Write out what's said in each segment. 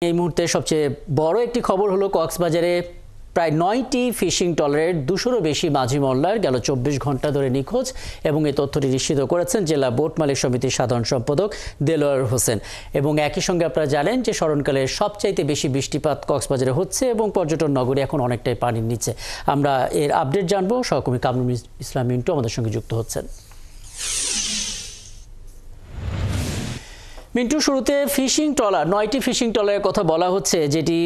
এই মুহূর্তে সবচেয়ে বড় একটি খবর হলো কক্সবাজারে প্রায় ৯টি ফিশিং ট্রলারের ২০০রও বেশি মাঝি মল্লার গেল ২৪ ঘন্টা ধরে নিখোঁজ এবং এই তথ্যটি নিশ্চিত করেছেন জেলা বোট মালিক সমিতির সাধারণ সম্পাদক দেলোয়ার হোসেন। এবং একই সঙ্গে আপনারা জানেন যে স্মরণকালে সবচাইতে বেশি বৃষ্টিপাত কক্সবাজারে হচ্ছে এবং পর্যটন নগরী এখন অনেকটাই পানির নিচে। আমরা এর আপডেট জানবো, সহকর্মী কামরুল ইসলাম মিন্টু আমাদের সঙ্গে যুক্ত হচ্ছেন। মিন্টু, শুরুতে ফিশিং ট্রলার ৯টি ফিশিং ট্রলারের কথা বলা হচ্ছে, যেটি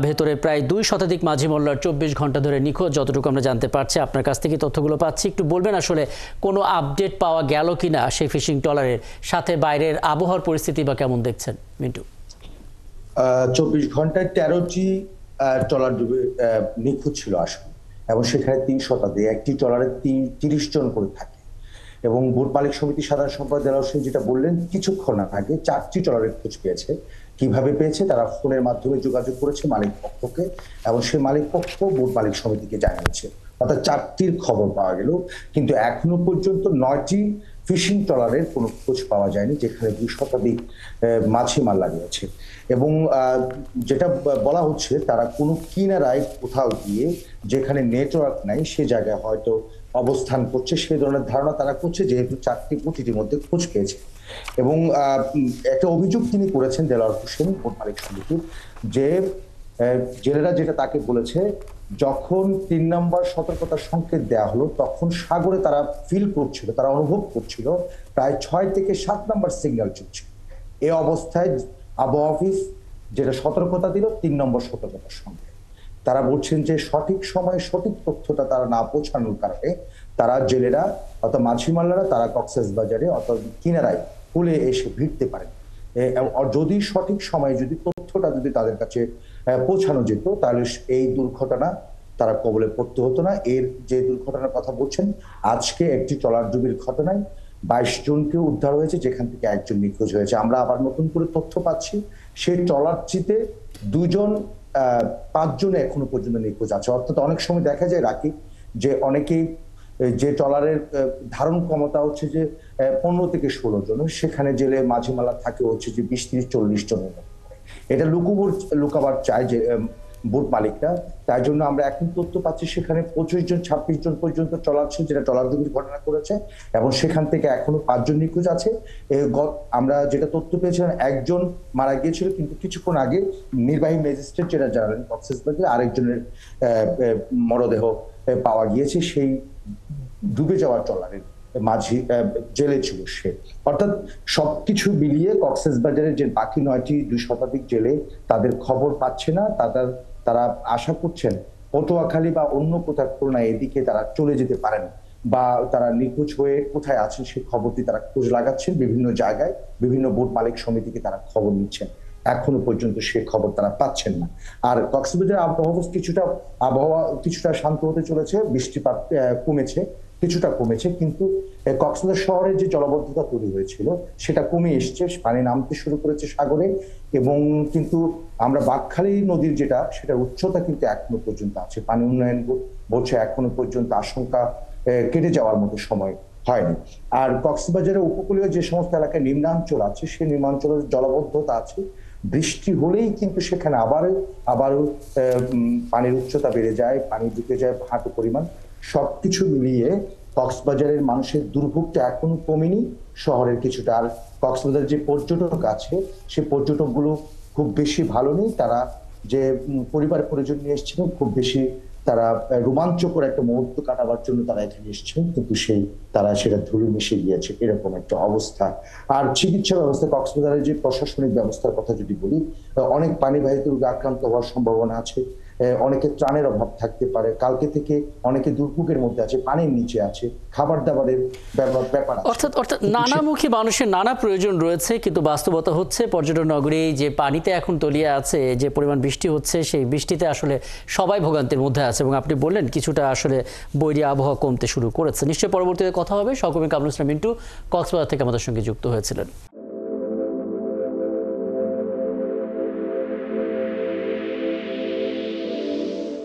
ভেতরে প্রায় ২ শতাধিক মাঝি মল্লার ২৪ ঘন্টা ধরে নিখোঁজ, যতটুকু আমরা জানতে পারছি। আপনার কাছ থেকে তথ্যগুলো পাচ্ছি, একটু বলবেন আসলে কোনো আপডেট পাওয়া গেল কিনা সেই ফিশিং ট্রলারের, সাথে বাইরের আবহাওয়ার পরিস্থিতি বা কেমন দেখছেন মিন্টু? ২৪ ঘন্টায় ১৩টি ট্রলার ডুবে নিখোঁজ ছিল আসলে, এবং সেখানে ৩ শতাধিক, একটি ট্রলারে ৩০ জন করে থাকে। এবং বোট মালিক সমিতির সাধারণ সম্পাদক দেলোয়ার হোসেন যেটা বললেন, কিছুক্ষণ আগে ৪টি ট্রলারের খোঁজ পেয়েছে। কিভাবে পেয়েছে? তারা ফোনের মাধ্যমে যোগাযোগ করেছে মালিক পক্ষকে, এবং সেই মালিক পক্ষ বোট মালিক সমিতিকে জানিয়েছে। অর্থাৎ ৪টির খবর পাওয়া গেল, কিন্তু এখনো পর্যন্ত ৯টি ফিশিং ট্রলারের কোনো খোঁজ পাওয়া যায়নি, যেখানে ২ শতাধিক মাছি মাল্লা রয়েছে। এবং যেটা বলা হচ্ছে, তারা কোনো কিনারায় কোথাও গিয়ে যেখানে নেটওয়ার্ক নাই সে জায়গায় হয়তো অবস্থান করছে, সেই ধরনের ধারণা তারা করছে, যেহেতু ৪টি প্রতিটির মধ্যে খোঁজ পেয়েছে। এবং একটা অভিযোগ তিনি করেছেন দেলোয়ার হোসেন বোট মালিক সমিতির, যে জেলেরা যেটা তাকে বলেছে, যখন ৩ নম্বর সতর্কতার সংকেত দেওয়া হলো তখন সাগরে তারা ফিল করছিল, তারা অনুভব করছিল প্রায় ৬ থেকে ৭ নম্বর সিগন্যাল চলছে। এই অবস্থায় আবহাওয়া অফিস যেটা সতর্কতা দিল ৩ নম্বর সতর্কতার সংকেত, তারা বলছেন যে সঠিক সময়ে সঠিক তথ্যটা তারা না পৌঁছানোর কারণে তারা জেলেরা অর্থাৎ মাছি মাল্লারা তারা কক্সবাজারে অর্থাৎ কিনারায় কুলে এসে ভিড়তে পারেন। যদি সঠিক সময়ে যদি তথ্যটা যদি তাদের কাছে পৌঁছানো যেত, তাহলে এই দুর্ঘটনা তারা কবলে পড়তে হতো না। এর যে দুর্ঘটনার কথা বলছেন, আজকে একটি ট্রলার ডুবির ঘটনায় ২২ জনকে উদ্ধার হয়েছে, যেখান থেকে একজন নিখোঁজ হয়েছে। আমরা আবার নতুন করে তথ্য পাচ্ছি, সেই ট্রলারটিতে ২ জন ৫ জন এখনো পর্যন্ত নিখোঁজ আছে। অর্থাৎ অনেক সময় দেখা যায় রাখি যে অনেকেই যে ট্রলারের ধারণ ক্ষমতা হচ্ছে যে ১৫ থেকে ১৬ জন, সেখানে জেলে মাঝি মাল্লা থাকে হচ্ছে যে ২০, ৩০, ৪০ জনের। এটা লুকাবার চায় যে বোট মালিকরা। তাই জন্য আমরা এখন তথ্য পাচ্ছি সেখানে ২৫ জন ২৬ জন পর্যন্ত ট্রলার ছিল, যেটা ট্রলার ডুবির ঘটনা করেছে, এবং সেখান থেকে এখনো ৫ জন নিখোঁজ আছে। আমরা যেটা তথ্য পেয়েছিলাম, একজন মারা গিয়েছিল, কিন্তু কিছুক্ষণ আগে নির্বাহী ম্যাজিস্ট্রেট যেটা জানালেন কক্সবাজারে আরেকজনের মরদেহ পাওয়া গিয়েছে, সেই ডুবে যাওয়ার ট্রলারের মাঝি জেলে ছিল সে। অর্থাৎ সবকিছু মিলিয়ে কক্সবাজারের যে বাকি ৯টি ২ শতাধিক জেলে তাদের খবর পাচ্ছে না। তারা আশা করছেন পটুয়াখালী বা অন্য কোথাও খুলনা এদিকে তারা চলে যেতে পারেন, বা তারা নিখোঁজ হয়ে কোথায় আছেন সেই খবরটি তারা খোঁজ লাগাচ্ছেন বিভিন্ন জায়গায়, বিভিন্ন বোট মালিক সমিতিকে তারা খবর নিচ্ছেন। এখনো পর্যন্ত সে খবর তারা পাচ্ছেন না। আর কক্সবাজারের আবহাওয়া কিছুটা শান্ত হতে চলেছে, বৃষ্টিপাত কিছুটা কমেছে, কিন্তু কক্সবাজার শহরের যে জলাবদ্ধতা তৈরি হয়েছিল সেটা কমে এসছে, পানি নামতে শুরু করেছে সাগরে। এবং কিন্তু আমরা বাঁকখালী নদীর সেটার উচ্চতা কিন্তু এখনো পর্যন্ত আছে। পানি উন্নয়ন বলছে এখনো পর্যন্ত আশঙ্কা কেটে যাওয়ার মতো সময় হয়নি। আর কক্সবাজারের উপকূলীয় যে সমস্ত এলাকায় নিম্নাঞ্চল আছে, সেই নিম্নাঞ্চলের জলাবদ্ধতা আছে। বৃষ্টি হলেই কিন্তু সেখানে আবারও পানির উচ্চতা বেড়ে যায়, পানি ঢুকে যায় হাঁটু পরিমাণ। সবকিছু মিলিয়ে কক্সবাজারের মানুষের দুর্ভোগটা এখনো কমেনি শহরের কিছুটা। আর কক্সবাজারের যে পর্যটক আছে, সে পর্যটকগুলো খুব বেশি ভালো নেই। তারা যে পরিবার পরিজন নিয়ে এসেছিলেন, খুব বেশি তারা রোমাঞ্চকর একটা মুহূর্ত কাটাবার জন্য তারা এখানে এসেছেন, কিন্তু তারা সেটা ধুলো মিশে গিয়েছে, এরকম একটা অবস্থা। আর চিকিৎসা ব্যবস্থা, কক্সবাজারের যে প্রশাসনিক ব্যবস্থার কথা যদি বলি, অনেক পানিবাহিত রোগে আক্রান্ত হওয়ার সম্ভাবনা আছে, অনেকে ত্রাণের অভাব থাকতে পারে, কালকে থেকে অনেকে দুর্ভোগের মধ্যে আছে, পানির নিচে আছে, খাবার দাবারের ব্যাপার আছে। অর্থাৎ নানামুখী মানুষের নানা প্রয়োজন রয়েছে, কিন্তু বাস্তবতা হচ্ছে পর্যটন নগরী যে পানিতে এখন তলিয়ে আছে, যে পরিমাণ বৃষ্টি হচ্ছে, সেই বৃষ্টিতে আসলে সবাই ভোগান্তির মধ্যে আছে। এবং আপনি বললেন কিছুটা আসলে বৈরী আবহাওয়া কমতে শুরু করেছে। নিশ্চয়ই পরবর্তীতে কথা হবে। সহকর্মী কামরুল ইসলাম মিন্টু কক্সবাজার থেকে আমাদের সঙ্গে যুক্ত হয়েছিলেন।